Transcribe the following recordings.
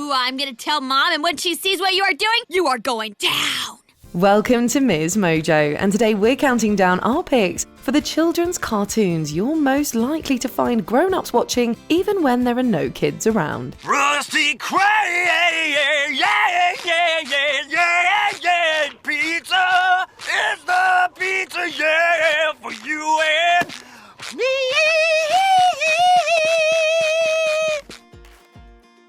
Ooh, I'm gonna tell Mom, and when she sees what you are doing, you are going down. Welcome to MsMojo, and today we're counting down our picks for the children's cartoons you're most likely to find grown-ups watching even when there are no kids around. Rusty Cray, pizza is the pizza, yeah, for you and me.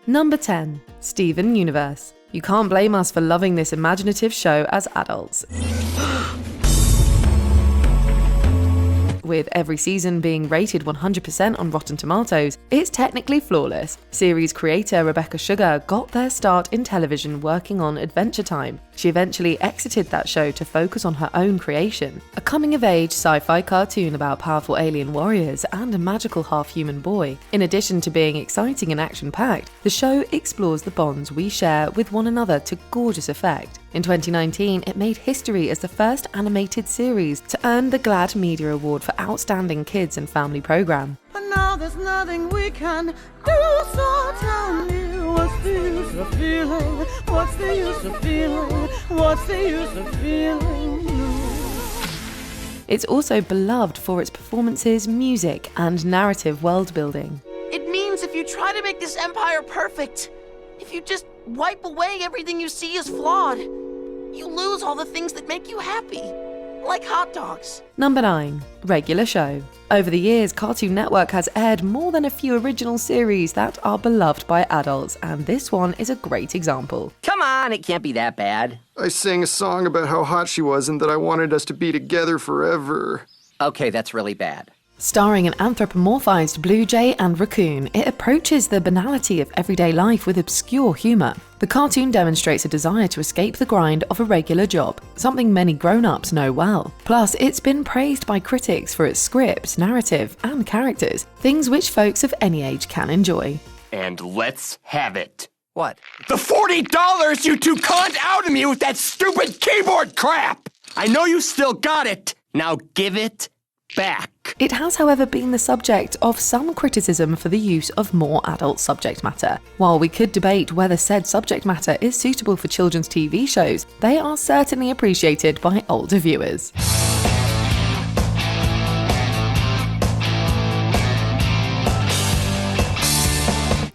Number 10. Steven Universe. You can't blame us for loving this imaginative show as adults. With every season being rated 100% on Rotten Tomatoes, it's technically flawless. Series creator Rebecca Sugar got their start in television working on Adventure Time. She eventually exited that show to focus on her own creation, a coming-of-age sci-fi cartoon about powerful alien warriors and a magical half-human boy. In addition to being exciting and action-packed, the show explores the bonds we share with one another to gorgeous effect. In 2019, it made history as the first animated series to earn the GLAAD Media Award for Outstanding Kids and Family Program. But now there's nothing we can do, so tell me, what's the use of feeling? What's the use of feeling? What's the use of feeling blue? It's also beloved for its performances, music, and narrative world-building. It means if you try to make this empire perfect, if you just wipe away everything you see as flawed, you lose all the things that make you happy, like hot dogs. Number 9. Regular show. Over the years, Cartoon Network has aired more than a few original series that are beloved by adults, and this one is a great example. Come on, it can't be that bad. I sang a song about how hot she was and that I wanted us to be together forever. Okay, that's really bad. Starring an anthropomorphized blue jay and raccoon, it approaches the banality of everyday life with obscure humor. The cartoon demonstrates a desire to escape the grind of a regular job, something many grown-ups know well. Plus, it's been praised by critics for its script, narrative, and characters, things which folks of any age can enjoy. And let's have it. What? The $40 you two conned out of me with that stupid keyboard crap! I know you still got it. Now give it back. It has, however, been the subject of some criticism for the use of more adult subject matter. While we could debate whether said subject matter is suitable for children's TV shows, they are certainly appreciated by older viewers.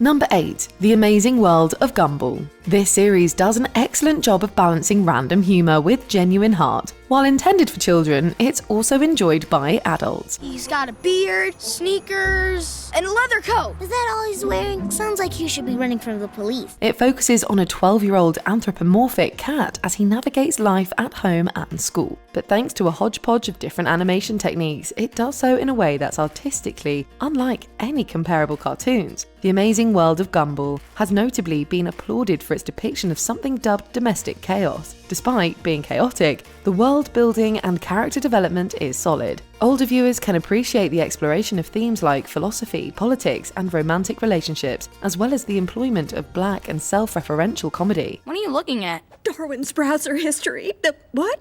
Number 8. The Amazing World of Gumball. This series does an excellent job of balancing random humour with genuine heart. While intended for children, it's also enjoyed by adults. He's got a beard, sneakers, and a leather coat. Is that all he's wearing? Sounds like he should be running from the police. It focuses on a 12-year-old anthropomorphic cat as he navigates life at home and school. But thanks to a hodgepodge of different animation techniques, it does so in a way that's artistically unlike any comparable cartoons. The Amazing World of Gumball has notably been applauded for its depiction of something dubbed domestic chaos. Despite being chaotic, the world building and character development is solid. Older viewers can appreciate the exploration of themes like philosophy, politics, and romantic relationships, as well as the employment of black and self-referential comedy. What are you looking at? Darwin's browser history. What?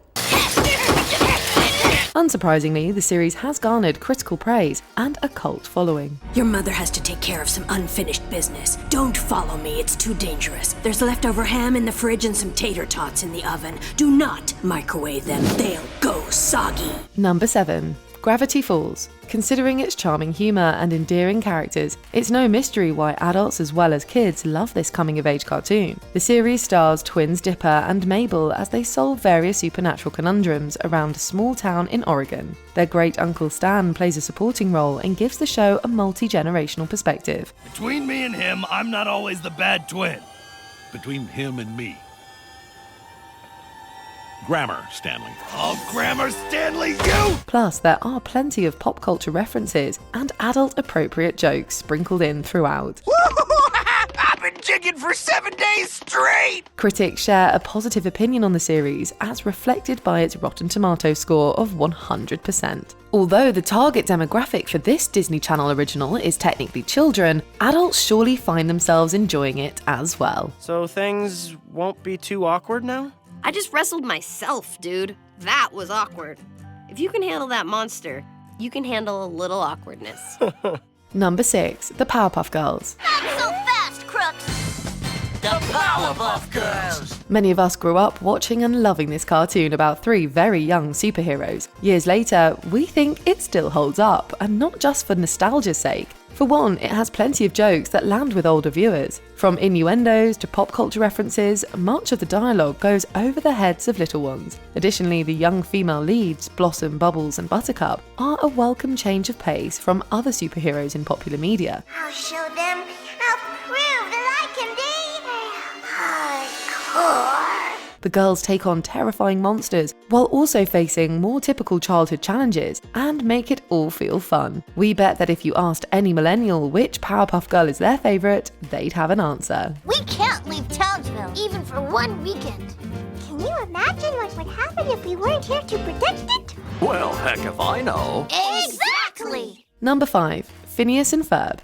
Unsurprisingly, the series has garnered critical praise and a cult following. Your mother has to take care of some unfinished business. Don't follow me, it's too dangerous. There's leftover ham in the fridge and some tater tots in the oven. Do not microwave them, they'll go soggy. Number 7. Gravity Falls. Considering its charming humour and endearing characters, it's no mystery why adults as well as kids love this coming-of-age cartoon. The series stars twins Dipper and Mabel as they solve various supernatural conundrums around a small town in Oregon. Their great-uncle Stan plays a supporting role and gives the show a multi-generational perspective. Between me and him, I'm not always the bad twin. Between him and me. Grammar, Stanley. Oh, Grammar Stanley, you! Plus, there are plenty of pop culture references and adult-appropriate jokes sprinkled in throughout. I've been jigging for 7 days straight! Critics share a positive opinion on the series, as reflected by its Rotten Tomatoes score of 100%. Although the target demographic for this Disney Channel original is technically children, adults surely find themselves enjoying it as well. So things won't be too awkward now? I just wrestled myself, dude. That was awkward. If you can handle that monster, you can handle a little awkwardness. Number 6. The Powerpuff Girls. Not so fast, Crooks! the Powerpuff Girls! Many of us grew up watching and loving this cartoon about 3 very young superheroes. Years later, we think it still holds up, and not just for nostalgia's sake. For one, it has plenty of jokes that land with older viewers. From innuendos to pop culture references, much of the dialogue goes over the heads of little ones. Additionally, the young female leads, Blossom, Bubbles and Buttercup, are a welcome change of pace from other superheroes in popular media. I'll show them. I'll prove that I can be hardcore. The girls take on terrifying monsters while also facing more typical childhood challenges and make it all feel fun. We bet that if you asked any millennial which Powerpuff Girl is their favourite, they'd have an answer. We can't leave Townsville, even for one weekend. Can you imagine what would happen if we weren't here to protect it? Well, heck if I know. Exactly! Number 5. Phineas and Ferb.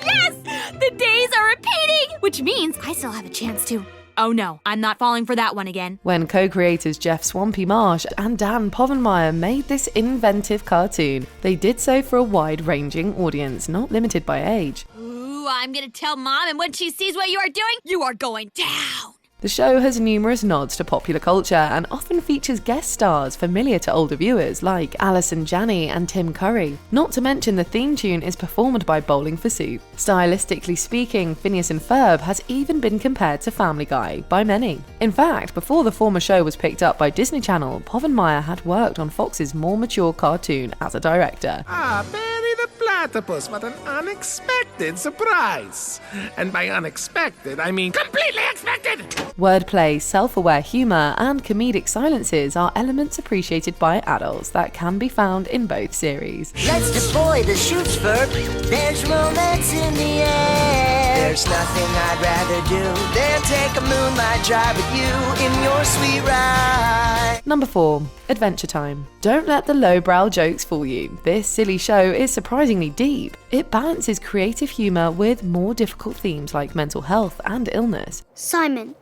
Yes! The days are repeating! Which means I still have a chance to. Oh no, I'm not falling for that one again. When co-creators Jeff Swampy Marsh and Dan Povenmire made this inventive cartoon, they did so for a wide-ranging audience, not limited by age. Ooh, I'm gonna tell Mom, and when she sees what you are doing, you are going down! The show has numerous nods to popular culture and often features guest stars familiar to older viewers like Alison Janney and Tim Curry. Not to mention the theme tune is performed by Bowling for Soup. Stylistically speaking, Phineas and Ferb has even been compared to Family Guy by many. In fact, before the former show was picked up by Disney Channel, Povenmire had worked on Fox's more mature cartoon as a director. Benny the Platypus, what an unexpected surprise. And by unexpected, I mean completely expected! Wordplay, self-aware humour, and comedic silences are elements appreciated by adults that can be found in both series. Let's deploy the shoots, Ferb. There's romance in the air. There's nothing I'd rather do than take a moonlight drive with you in your sweet ride. Number 4. Adventure Time. Don't let the lowbrow jokes fool you. This silly show is surprisingly deep. It balances creative humour with more difficult themes like mental health and illness. Simon,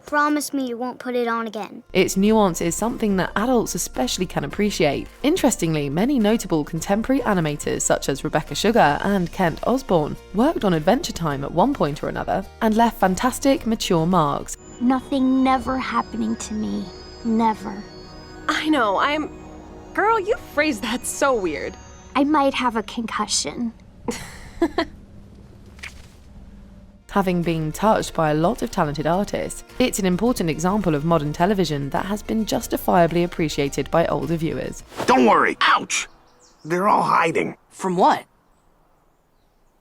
promise me you won't put it on again. Its nuance is something that adults especially can appreciate. Interestingly, many notable contemporary animators such as Rebecca Sugar and Kent Osborne worked on Adventure Time at one point or another and left fantastic, mature marks. Nothing never happening to me. Never. I know, Girl, you phrased that so weird. I might have a concussion. Having been touched by a lot of talented artists, it's an important example of modern television that has been justifiably appreciated by older viewers. Don't worry. Ouch! They're all hiding. From what?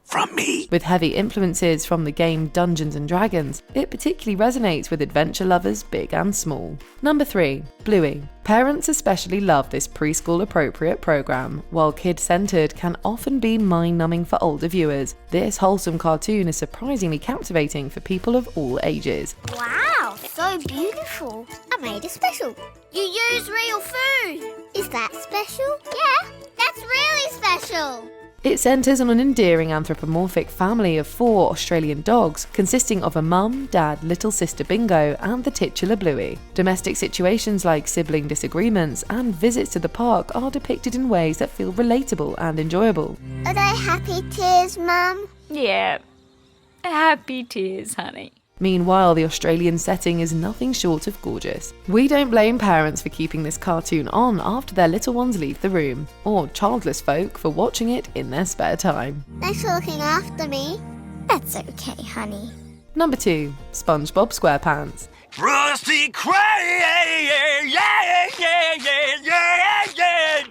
From me. With heavy influences from the game Dungeons & Dragons, it particularly resonates with adventure lovers big and small. Number 3. Bluey. Parents especially love this preschool-appropriate program. While kid-centered can often be mind-numbing for older viewers, this wholesome cartoon is surprisingly captivating for people of all ages. Wow, so beautiful. I made it special. You use real food. Is that special? Yeah, that's really special. It centres on an endearing anthropomorphic family of 4 Australian dogs, consisting of a mum, dad, little sister Bingo, and the titular Bluey. Domestic situations like sibling disagreements and visits to the park are depicted in ways that feel relatable and enjoyable. Are they happy tears, Mum? Yeah, happy tears, honey. Meanwhile, the Australian setting is nothing short of gorgeous. We don't blame parents for keeping this cartoon on after their little ones leave the room, or childless folk for watching it in their spare time. Thanks for looking after me. That's okay, honey. Number 2. SpongeBob SquarePants. Rusty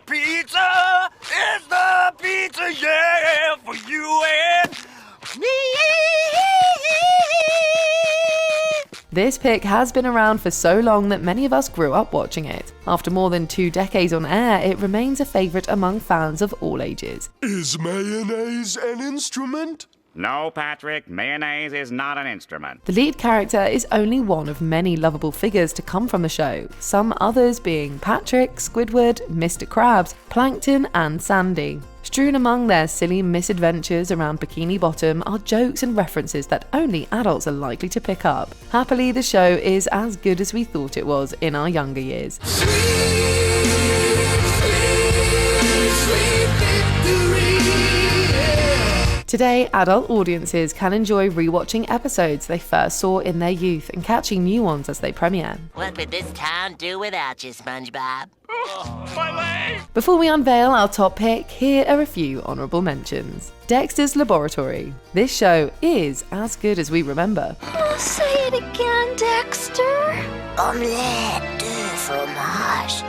pizza is the pizza, yeah, for you and me. This pick has been around for so long that many of us grew up watching it. After more than 2 decades on air, it remains a favourite among fans of all ages. Is mayonnaise an instrument? No, Patrick, mayonnaise is not an instrument. The lead character is only one of many lovable figures to come from the show, some others being Patrick, Squidward, Mr. Krabs, Plankton and Sandy. Strewn among their silly misadventures around Bikini Bottom are jokes and references that only adults are likely to pick up. Happily, the show is as good as we thought it was in our younger years. Today, adult audiences can enjoy rewatching episodes they first saw in their youth and catching new ones as they premiere. What would this town do without you, SpongeBob? My leg! Before we unveil our top pick, here are a few honourable mentions. Dexter's Laboratory. This show is as good as we remember. Oh, say it again, Dexter. Omelette de fromage.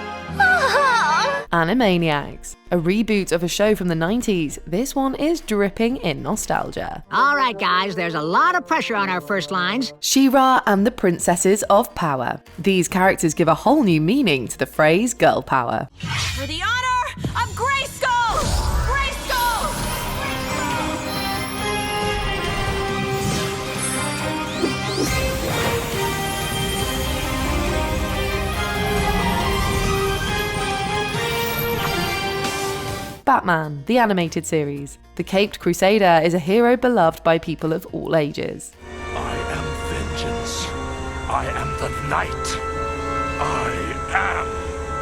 Animaniacs. A reboot of a show from the 90s, this one is dripping in nostalgia. All right, guys, there's a lot of pressure on our first lines. She-Ra and the Princesses of Power. These characters give a whole new meaning to the phrase girl power. For the honor of Grayskull! Grayskull! Batman, the animated series. The Caped Crusader is a hero beloved by people of all ages. I am vengeance. I am the knight. I am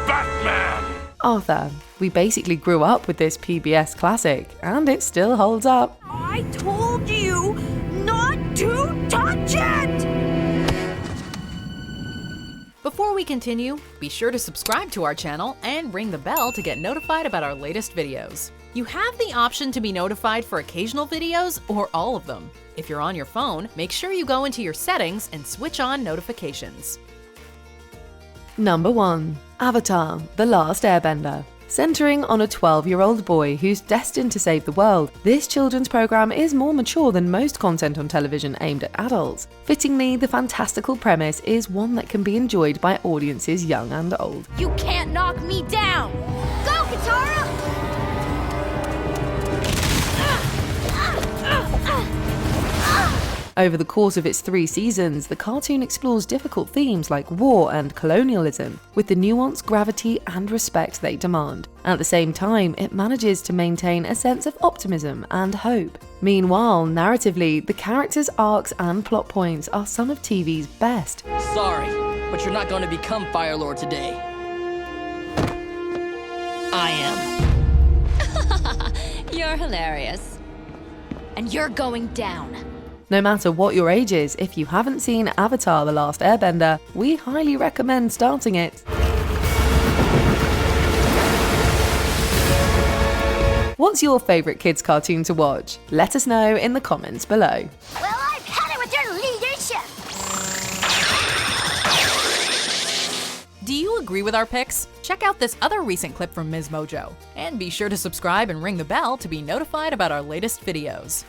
Batman. Arthur. We basically grew up with this PBS classic, and it still holds up. I told you not to touch it! Before we continue, be sure to subscribe to our channel and ring the bell to get notified about our latest videos. You have the option to be notified for occasional videos or all of them. If you're on your phone, make sure you go into your settings and switch on notifications. Number 1. Avatar: The Last Airbender. Centering on a 12-year-old boy who's destined to save the world, this children's program is more mature than most content on television aimed at adults. Fittingly, the fantastical premise is one that can be enjoyed by audiences young and old. You can't knock me down! Go, Katara! Over the course of its 3 seasons, the cartoon explores difficult themes like war and colonialism, with the nuance, gravity, and respect they demand. At the same time, it manages to maintain a sense of optimism and hope. Meanwhile, narratively, the characters' arcs and plot points are some of TV's best. Sorry, but you're not going to become Fire Lord today. I am. You're hilarious. And you're going down. No matter what your age is, if you haven't seen Avatar: The Last Airbender, we highly recommend starting it. What's your favourite kids cartoon to watch? Let us know in the comments below. Well, I've had it with your leadership. Do you agree with our picks? Check out this other recent clip from MsMojo. And be sure to subscribe and ring the bell to be notified about our latest videos.